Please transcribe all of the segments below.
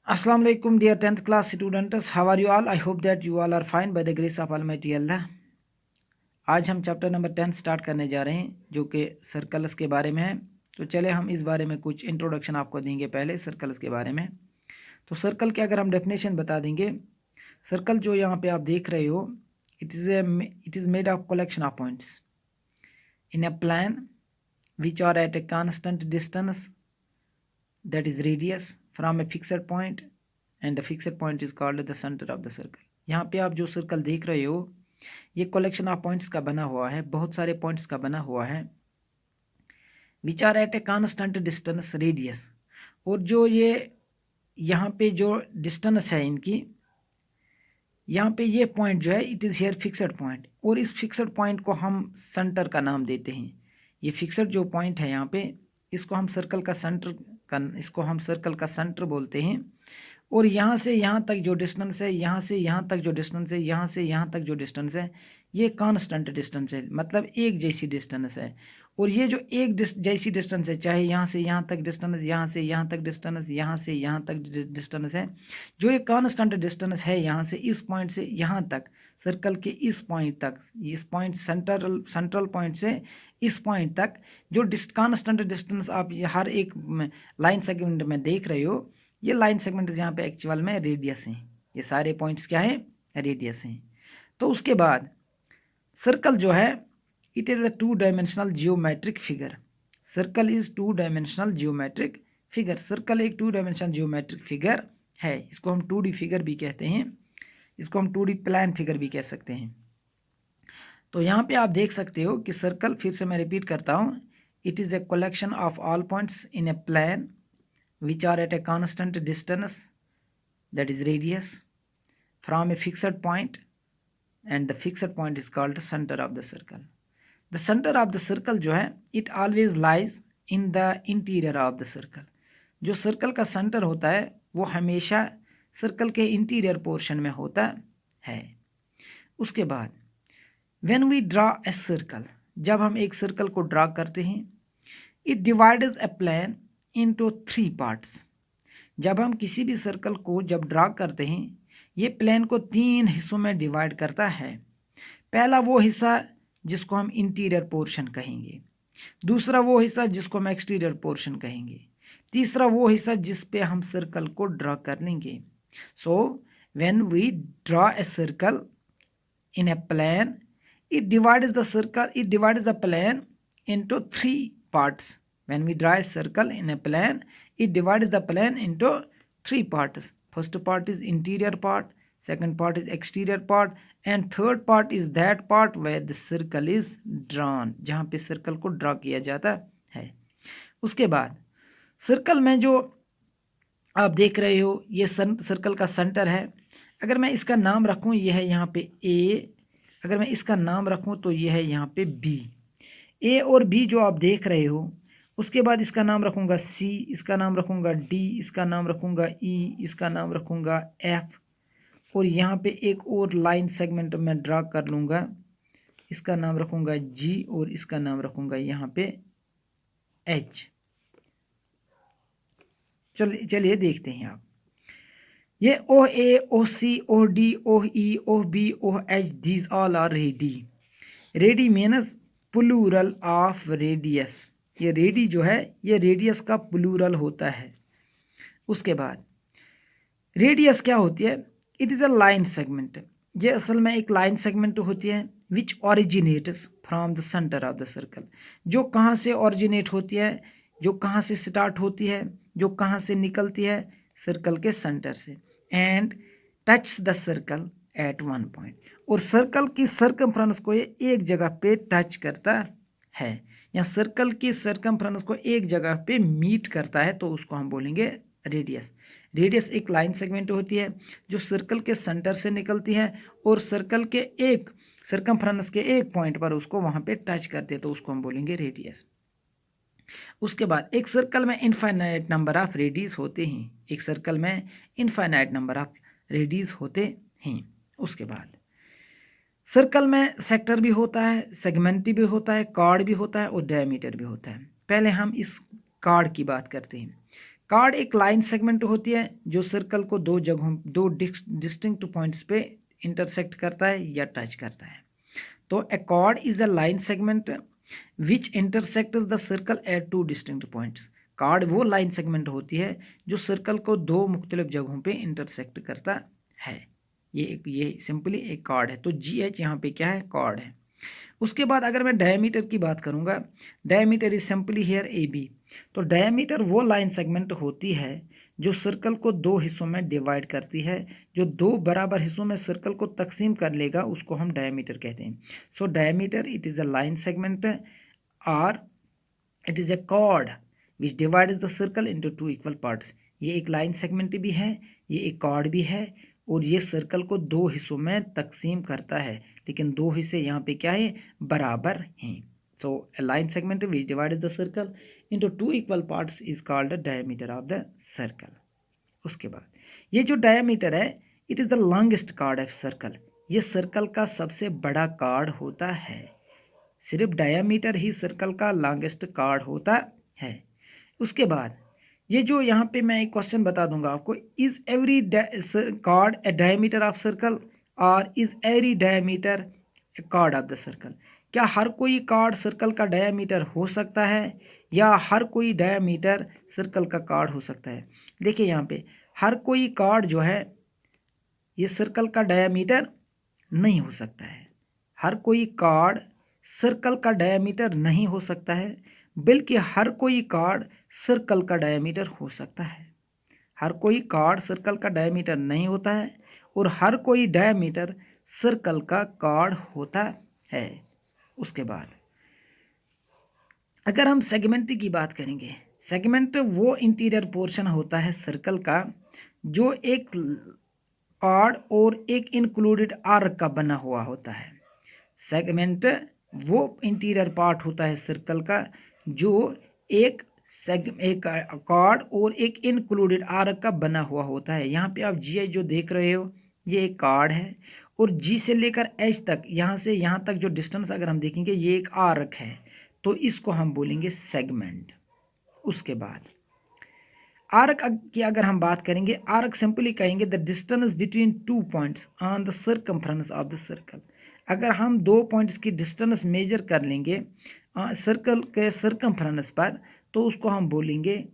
Assalamu alaikum dear 10th class students, how are you all? I hope that you all are fine by the grace of Almighty Allah. आज हम chapter number 10 start करने जा रहे हैं जो कि circles के बारे में है। तो चले हम इस बारे में कुछ इंट्रोडक्शन आपको देंगे पहले सर्कल्स के बारे में। तो सर्कल के अगर हम डेफिनेशन बता देंगे, सर्कल जो यहाँ पे आप देख रहे हो, it is made of collection of points in a plan which are at a constant distance that is radius from a fixed point and the fixed point is called the center of the circle। यहाँ पे आप जो circle देख रहे हो ये collection of points का बना हुआ है, बहुत सारे पॉइंट्स का बना हुआ है। Which are at a constant distance radius, और जो ये यहाँ पे जो डिस्टेंस है इनकी, यहाँ पे ये पॉइंट जो है it is here fixed point, और इस फिक्सड पॉइंट को हम सेंटर का नाम देते हैं। ये फिक्सड जो पॉइंट है यहाँ पे, इसको हम सर्कल का सेंटर बोलते हैं। और यहाँ से यहाँ तक जो डिस्टेंस है, यहाँ से यहाँ तक जो डिस्टेंस है, यहाँ से यहाँ तक जो डिस्टेंस है, ये कांस्टेंट डिस्टेंस है, मतलब एक जैसी डिस्टेंस है। और ये जो एक जैसी डिस्टेंस है, चाहे यहाँ से यहाँ तक डिस्टेंस, यहाँ से यहाँ तक डिस्टेंस, यहाँ से यहाँ तक डिस्टेंस है, जो ये कांस्टेंट डिस्टेंस है यहाँ से इस पॉइंट से यहाँ तक, सर्कल के इस पॉइंट तक, इस पॉइंट सेंट्रल पॉइंट से इस पॉइंट तक जो कांस्टेंट डिस्टेंस आप ये हर एक लाइन सेगमेंट में देख रहे हो, ये लाइन सेगमेंट यहाँ पे एक्चुअल में रेडियस हैं। ये सारे पॉइंट्स क्या हैं? रेडियस हैं। तो उसके बाद सर्कल जो है it is a 2 dimensional geometric figure. Circle is 2 dimensional geometric figure. Circle एक 2 डायमेंशनल जियोमेट्रिक फिगर है। इसको हम 2D फिगर भी कहते हैं, इसको हम 2D प्लान फिगर भी कह सकते हैं। तो यहाँ पे आप देख सकते हो कि सर्कल, फिर से मैं रिपीट करता हूँ, it is a collection of all points in A plan which are at a constant distance, that is radius, from a fixed point, and the fixed point is called center of the circle। The center of the circle जो है it always lies in the interior of the circle। जो circle का centre होता है वो हमेशा circle के interior portion में होता है। उसके बाद when we draw a circle, जब हम एक सर्कल को ड्रा करते हैं, it divides a plane into 3 parts. जब हम किसी भी सर्कल को जब ड्रा करते हैं, ये प्लेन को 3 हिस्सों में डिवाइड करता है। पहला वो हिस्सा जिसको हम इंटीरियर पोर्शन कहेंगे, दूसरा वो हिस्सा जिसको हम एक्सटीरियर पोर्शन कहेंगे, तीसरा वो हिस्सा जिस पे हम सर्कल को ड्रा कर लेंगे। So when we draw a circle in a plane, it divides the plane into 3 parts. When we draw a circle in a plane, it divides the plane into 3 parts। First part is interior part, second part is exterior part, and third part is that part where the circle is drawn, जहाँ पे circle को draw किया जाता है। उसके बाद circle में जो आप देख रहे हो ये सर्कल का सेंटर है। अगर मैं इसका नाम रखूँ, ये है यहाँ पे A, अगर मैं इसका नाम रखूँ तो ये है यहाँ पे B। A और B जो आप देख रहे हो, उसके बाद इसका नाम रखूँगा C, इसका नाम रखूँगा D, इसका नाम रखूँगा E, इसका नाम रखूँगा F, और यहाँ पे एक और लाइन सेगमेंट में ड्रा कर लूँगा, इसका नाम रखूँगा G, और इसका नाम रखूँगा यहाँ पे H। चलिए देखते हैं आप, ये OA, OC, OD, OE, OB, OH, these all are radii. Radii means plural of radius. ये रेडी जो है ये रेडियस का प्लूरल होता है। उसके बाद रेडियस क्या होती है? It is a line segment. ये असल में एक लाइन सेगमेंट होती है which originates from the centre of the circle. जो कहाँ से ऑरिजिनेट होती है, जो कहाँ से स्टार्ट होती है, जो कहाँ से निकलती है, सर्कल के सेंटर से, and touch the circle eight 1 point. और सर्कल की सर्कमफ्रेंस को ये एक जगह पे टच करता है, या सर्कल की सर्कमफ्रेंस को एक जगह पे मीट करता है, तो उसको हम बोलेंगे रेडियस। रेडियस एक लाइन सेगमेंट होती है जो सर्कल के सेंटर से निकलती है और सर्कल के एक सर्कमफ्रेंस के एक पॉइंट पर उसको वहाँ पे टच करते हैं, तो उसको हम बोलेंगे रेडियस। उसके बाद एक सर्कल में इनफाइनाइट नंबर ऑफ रेडियस होते हैं, एक सर्कल में इनफाइनाइट नंबर ऑफ रेडियस होते हैं। उसके बाद सर्कल में सेक्टर भी होता है, सेगमेंट भी होता है, कार्ड भी होता है और डायमीटर भी होता है। पहले हम इस कार्ड की बात करते हैं। कार्ड एक लाइन सेगमेंट होती है जो सर्कल को दो डिस्टिंक्ट पॉइंट्स पे इंटरसेक्ट करता है या टच करता है। तो a chord is a line segment which intersects the circle at two distinct points. Chord वो लाइन सेगमेंट होती है जो सर्कल को दो मुख्तलिफ जगहों पे इंटरसेक्ट करता है। ये सिंपली एक कार्ड है। तो GH यहाँ पे क्या है, कार्ड है। उसके बाद अगर मैं डायमीटर की बात करूँगा, diameter is simply here AB। तो डायमीटर वो लाइन सेगमेंट होती है जो सर्कल को दो हिस्सों में डिवाइड करती है, जो दो बराबर हिस्सों में सर्कल को तकसीम कर लेगा उसको हम डायमीटर कहते हैं। So diameter it is a line segment और it is a chord which divides the circle into two equal parts. ये एक लाइन सेगमेंट भी है, ये एक कॉर्ड भी है, और ये सर्कल को दो हिस्सों में तकसीम करता है, लेकिन दो हिस्से यहाँ पे क्या है, बराबर हैं। सो a line segment which divides the circle into two equal parts is called the diameter of the circle। उसके बाद ये जो डायमीटर है it is the longest card of circle. ये सर्कल का सबसे बड़ा कार्ड होता है। सिर्फ डायमीटर ही सर्कल का लॉन्गेस्ट कार्ड होता है। उसके बाद ये जो यहाँ पे मैं एक क्वेश्चन बता दूंगा आपको, is every chord a diameter of circle और is every diameter a chord of the circle. क्या हर कोई कार्ड सर्कल का डायमीटर हो सकता है या हर कोई डायमीटर सर्कल का कार्ड हो सकता है। देखिए यहाँ पे हर कोई कार्ड जो है ये सर्कल का डायमीटर नहीं हो सकता है। हर कोई कार्ड सर्कल का डायमीटर नहीं हो सकता है, बल्कि हर कोई कार्ड सर्कल का डायमीटर हो सकता है। हर कोई कार्ड सर्कल का डायमीटर नहीं होता है और हर कोई डायमीटर सर्कल का कार्ड होता है। उसके बाद अगर हम सेगमेंट की बात करेंगे, सेगमेंट वो इंटीरियर पोर्शन होता है सर्कल का जो एक कार्ड और एक इंक्लूडेड आर्क का बना हुआ होता है। सेगमेंट वो इंटीरियर पार्ट होता है सर्कल का जो एक कार्ड और एक इंक्लूडेड आर्क का बना हुआ होता है। यहाँ पे आप GI जो देख रहे हो ये एक कार्ड है और G से लेकर H तक, यहाँ से यहाँ तक जो डिस्टेंस अगर हम देखेंगे ये एक आर्क है, तो इसको हम बोलेंगे सेगमेंट। उसके बाद आर्क की अगर हम बात करेंगे, आर्क सिंपली कहेंगे the distance between two points on the circumference of the circle. अगर हम दो पॉइंट्स की डिस्टेंस मेजर कर लेंगे सर्कल के सर्कमफ्रेंस पर, तो उसको हम बोलेंगे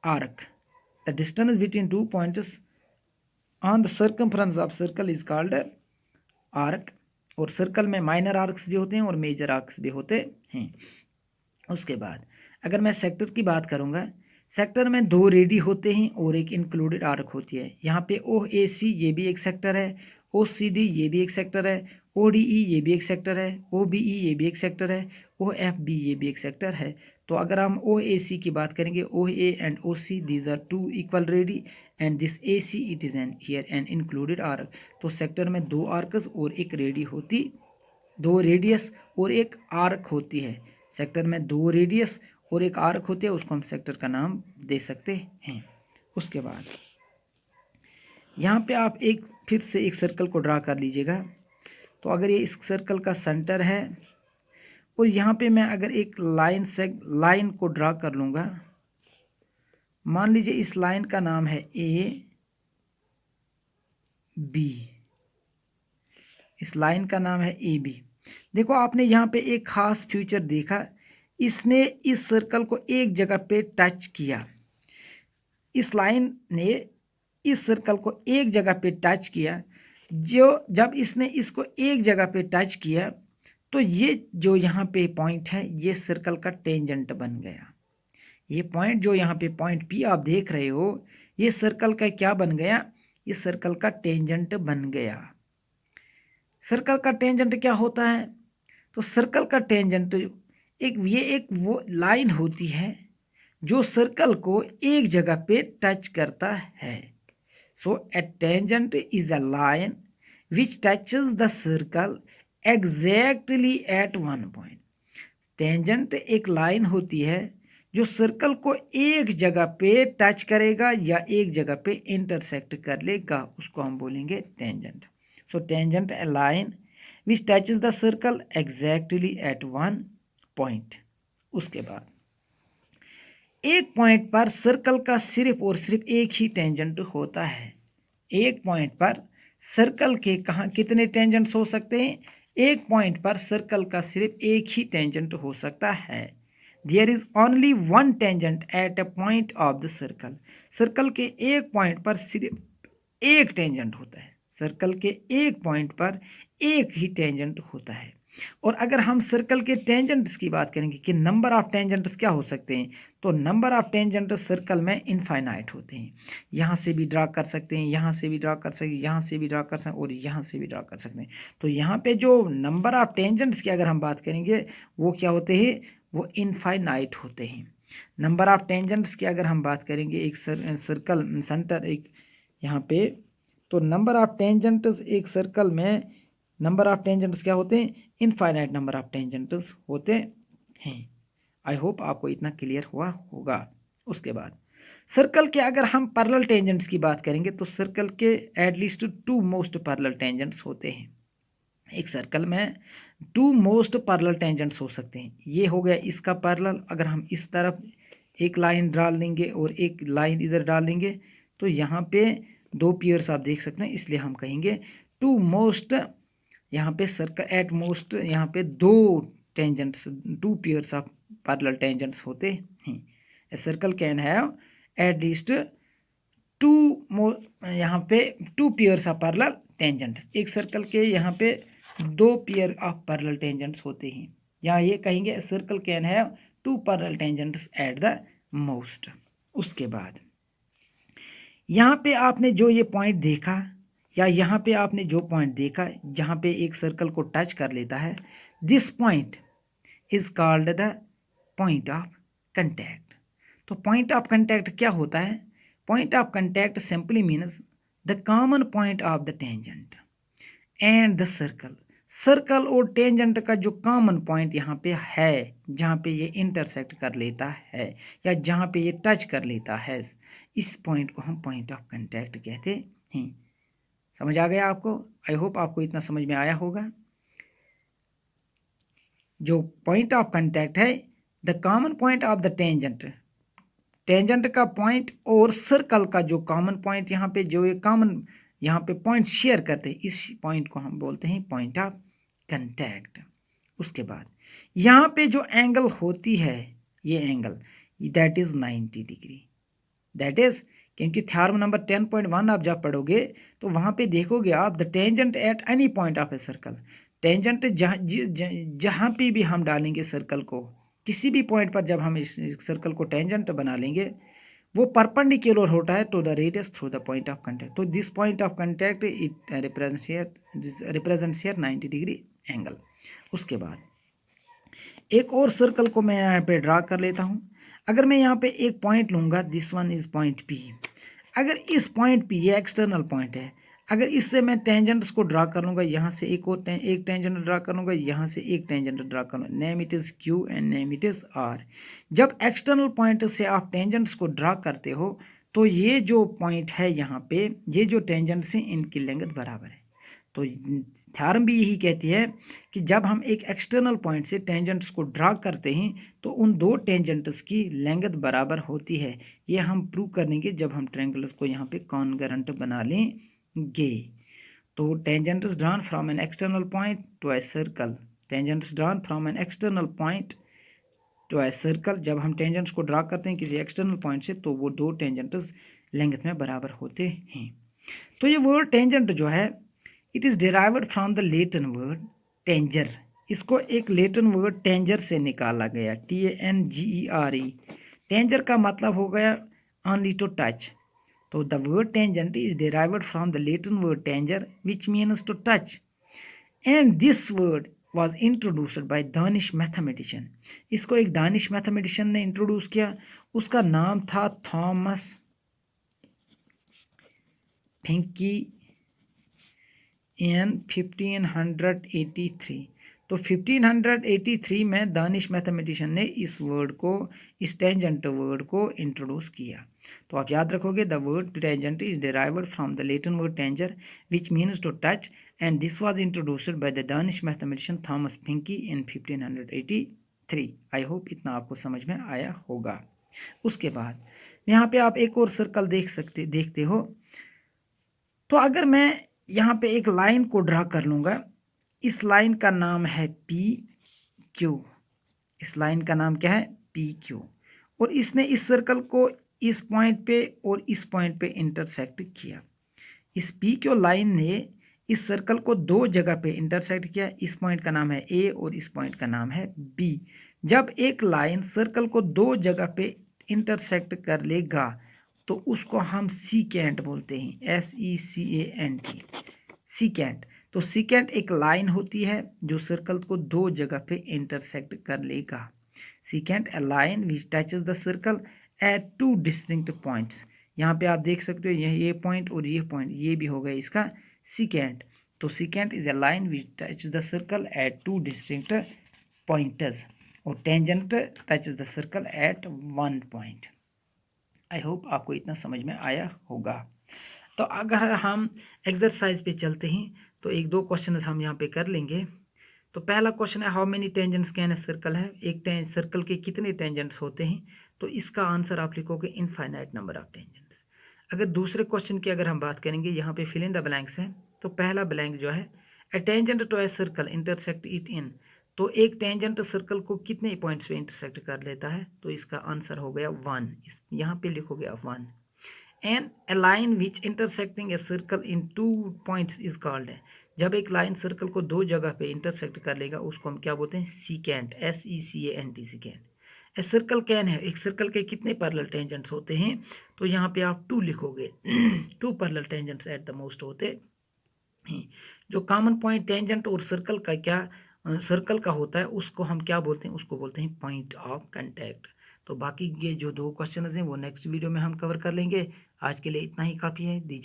arc. The distance between two points on the circumference of circle is called arc. और सर्कल में माइनर आर्क्स भी होते हैं और मेजर आर्क्स भी होते हैं। उसके बाद अगर मैं सेक्टर की बात करूँगा, सेक्टर में दो रेडी होते हैं और एक इंक्लूडेड आर्क होती है। यहाँ पे OAC ये भी एक सेक्टर है, OCD ये भी एक सेक्टर है, ODE ये भी एक सेक्टर है, OBE ये भी एक सेक्टर है, OFB ये भी एक सेक्टर है। तो अगर हम OAC की बात करेंगे, OA and OC these are two equal radii and this AC it is an here an included arc. तो सेक्टर में दो आर्कस और एक रेडी होती, दो रेडियस और एक आर्क होती है। सेक्टर में दो रेडियस और एक आर्क होती है, उसको हम सेक्टर का नाम दे सकते हैं। उसके बाद यहाँ पे आप एक फिर से एक सर्कल को ड्रा कर लीजिएगा। तो अगर ये इस सर्कल का सेंटर है और यहाँ पे मैं अगर एक लाइन को ड्रा कर लूँगा, मान लीजिए इस लाइन का नाम है AB, इस लाइन का नाम है AB। देखो आपने यहाँ पे एक खास फीचर देखा, इसने इस सर्कल को एक जगह पे टच किया। इस लाइन ने इस सर्कल को एक जगह पे टच किया। जब इसने इसको एक जगह पे टच किया तो ये जो यहाँ पे पॉइंट है ये सर्कल का टेंजेंट बन गया। ये पॉइंट जो यहाँ पे पॉइंट P आप देख रहे हो ये सर्कल का क्या बन गया, ये सर्कल का टेंजेंट बन गया। सर्कल का टेंजेंट क्या होता है, तो सर्कल का टेंजेंट एक वो लाइन होती है जो सर्कल को एक जगह पे टच करता है। So a tangent is a line which touches the circle exactly at one point. Tangent एक लाइन होती है जो सर्कल को एक जगह पे टच करेगा या एक जगह पे इंटरसेक्ट कर लेगा, उसको हम बोलेंगे tangent. So tangent A line which touches the circle exactly at one point. उसके बाद एक पॉइंट पर सर्कल का सिर्फ और सिर्फ एक ही टेंजेंट होता है। एक पॉइंट पर सर्कल के कहाँ कितने टेंजेंट्स हो सकते हैं? एक पॉइंट पर सर्कल का सिर्फ एक ही टेंजेंट हो सकता है। There is only one tangent at a point of the circle. Circle के एक पॉइंट पर सिर्फ एक टेंजेंट होता है। सर्कल के एक पॉइंट पर एक ही टेंजेंट होता है। और अगर हम सर्कल के टेंजेंट्स की बात करेंगे कि नंबर ऑफ टेंजेंट्स क्या हो सकते हैं, तो नंबर ऑफ टेंजेंट्स सर्कल में इनफाइनाइट होते हैं। यहाँ से भी ड्रा कर सकते हैं, यहाँ से भी ड्रा कर सकते हैं, यहाँ से भी ड्रा कर सकते हैं और यहाँ से भी ड्रा कर सकते हैं। तो यहाँ पे जो नंबर ऑफ टेंजेंट्स की अगर हम बात करेंगे वो क्या होते हैं? वो इनफाइनाइट होते हैं। नंबर ऑफ टेंजेंट्स की अगर हम बात करेंगे एक सर्कल सेंटर एक यहाँ पे, तो नंबर ऑफ टेंजेंट्स एक सर्कल में नंबर ऑफ टेंजेंट्स क्या होते हैं? इनफाइनाइट नंबर ऑफ टेंजेंट्स होते हैं। आई होप आपको इतना क्लियर हुआ होगा। उसके बाद सर्कल के अगर हम पैरेलल टेंजेंट्स की बात करेंगे तो सर्कल के at least to most parallel tangents होते हैं। एक सर्कल में टू मोस्ट पैरेलल टेंजेंट्स हो सकते हैं। ये हो गया इसका पैरेलल। अगर हम इस तरफ एक लाइन डाल लेंगे और एक लाइन इधर डाल लेंगे तो यहाँ पे दो पेयर्स आप देख सकते हैं, इसलिए हम कहेंगे टू मोस्ट। यहाँ पे सर्कल एट मोस्ट यहाँ पे दो tangents, two pairs of parallel tangents होते हैं। A circle can have at least two यहाँ पे two pairs of parallel tangents. एक सर्कल के यहाँ पे दो पेयर ऑफ पैरेलल टेंजेंट्स होते हैं। यहाँ ये कहेंगे circle can have two parallel tangents at the most. उसके बाद यहाँ पे आपने जो ये पॉइंट देखा या यहाँ पे आपने जो पॉइंट देखा जहाँ पे एक सर्कल को टच कर लेता है, this point is called the point of contact. तो पॉइंट ऑफ कंटैक्ट क्या होता है? Point of contact simply means the common point of the tangent and the circle. Circle और टेंजेंट का जो कॉमन पॉइंट यहाँ पे है, जहाँ पे ये इंटरसेक्ट कर लेता है या जहाँ पे ये टच कर लेता है, इस पॉइंट को हम पॉइंट ऑफ कंटैक्ट कहते हैं। समझ आ गया आपको? आई होप आपको इतना समझ में आया होगा। जो पॉइंट ऑफ कंटैक्ट है, the common point of the tangent, tangent का पॉइंट और सर्कल का जो कॉमन पॉइंट यहाँ पे जो एक कॉमन यहाँ पे पॉइंट शेयर करते हैं, इस पॉइंट को हम बोलते हैं पॉइंट ऑफ कंटैक्ट। उसके बाद यहाँ पे जो एंगल होती है, ये angle that is 90 degree. That is क्योंकि थ्योरम नंबर 10.1 आप जब पढ़ोगे तो वहाँ पे देखोगे आप the tangent at any point of a circle. Tangent जहाँ पे भी हम डालेंगे सर्कल को, किसी भी पॉइंट पर जब हम इस सर्कल को टेंजेंट बना लेंगे, वो परपेंडिकुलर होता है to the radius through the point of contact. तो this point of contact it represents here 90 degree angle. उसके बाद एक और सर्कल को मैं यहाँ पे ड्रा कर लेता हूँ। अगर मैं यहाँ पे एक पॉइंट लूँगा, this one is point P. अगर इस पॉइंट पी, ये एक्सटर्नल पॉइंट है, अगर इससे मैं टेंजेंट्स को ड्रा कर लूँगा, यहाँ से एक टेंजेंट ड्रा कर लूँगा, यहाँ से एक टेंजेंट ड्रा कर लूँगा, name it is Q and name it is R. जब एक्सटर्नल पॉइंट से आप टेंजेंट्स को ड्रा करते हो तो ये जो पॉइंट है यहाँ पे, ये जो टेंजेंट्स हैं इनकी लेंथ बराबर है। तो थ्योरम भी यही कहती है कि जब हम एक एक्सटर्नल पॉइंट से टेंजेंट्स को ड्रा करते हैं तो उन दो टेंजेंट्स की लेंथ बराबर होती है। ये हम प्रूव करेंगे जब हम ट्रायंगल्स को यहाँ पे कॉन्ग्रुएंट बना लेंगे। तो tangents drawn from an external point two a circle, tangents drawn from an external point two a circle, जब हम टेंजेंट्स को ड्रा करते हैं किसी एक्सटर्नल पॉइंट से तो वो दो टेंजेंट्स लेंथ में बराबर होते हैं। तो ये वर्ड टेंजेंट जो है, it is derived from the Latin word टेंजर। इसको एक लैटिन वर्ड टेंजर से निकाला गया, TANGERE। टेंजर का मतलब हो गया ओनली टू टच। तो the word tangent is derived from the Latin word tangere which means to touch, and this word was introduced by Danish mathematician. इसको एक दानिश मैथमेटिशियन ने इंट्रोड्यूस किया, उसका नाम था थॉमस फिंकी इन 1583। तो 1583 में दानिश मैथमेटिशियन ने इस वर्ड को, इस टेंजेंट वर्ड को इंट्रोड्यूस किया। तो आप याद रखोगे the word tangent is derived from the Latin word tangere which means to touch, and this was introduced by the Danish mathematician Thomas Fincke in 1583। I hope इतना आपको समझ में आया होगा। उसके बाद यहाँ पे आप एक और सर्कल देखते हो। तो अगर मैं यहाँ पे एक लाइन को ड्रा कर लूँगा, इस लाइन का नाम है पी क्यू। इस लाइन का नाम क्या है? P Q. और इसने इस सर्कल को इस पॉइंट पे और इस पॉइंट पे इंटरसेक्ट किया। इस पी क्यू लाइन ने इस सर्कल को दो जगह पे इंटरसेक्ट किया। इस पॉइंट का नाम है ए और इस पॉइंट का नाम है बी। जब एक लाइन सर्कल को दो जगह पे इंटरसेक्ट कर लेगा तो उसको हम सीकेंट बोलते हैं, SECANT, सीकेंट। तो सीकेंट एक लाइन होती है जो सर्कल को दो जगह पे इंटरसेक्ट कर लेगा। Secant A line which touches the circle at two distinct points. यहाँ पे आप देख सकते हो ये पॉइंट और ये पॉइंट, ये भी हो गया इसका सीकेंट। तो secant is a line which touches the circle at two distinct points और tangent touches the circle at one point. I hope आपको इतना समझ में आया होगा। तो अगर हम एक्सरसाइज पे चलते हैं तो एक दो क्वेश्चन हम यहाँ पे कर लेंगे। तो पहला क्वेश्चन है how many tangents can a circle है। एक सर्कल के कितने टेंजेंट्स होते हैं? तो इसका आंसर आप लिखोगे इनफाइनाइट नंबर ऑफ टेंजेंट्स। अगर दूसरे क्वेश्चन की अगर हम बात करेंगे, यहाँ पे फिल इन द ब्लैंक्स है। तो पहला ब्लैंक जो है a tangent to a circle intersect it in. तो एक टेंजेंट सर्कल को कितने पॉइंट्स पे इंटरसेक्ट कर लेता है? तो इसका आंसर हो गया 1। इस यहाँ पे लिखोगे आप 1। And A line which intersecting A circle in two points is called है। जब एक लाइन सर्कल को दो जगह पे इंटरसेक्ट कर लेगा उसको हम क्या बोलते हैं? Secant, SECANT, secant. A circle can है, एक सर्कल के कितने पैरेलल टेंजेंट्स होते हैं? तो यहाँ पे आप 2 लिखोगे। 2 parallel tangents at the most होते हैं। जो कॉमन पॉइंट टेंजेंट और सर्कल का सर्कल का होता है उसको हम क्या बोलते हैं? उसको बोलते हैं पॉइंट ऑफ कांटेक्ट। तो बाकी ये जो दो क्वेश्चन हैं वो नेक्स्ट वीडियो में हम कवर कर लेंगे। आज के लिए इतना ही काफ़ी है। दीजिए।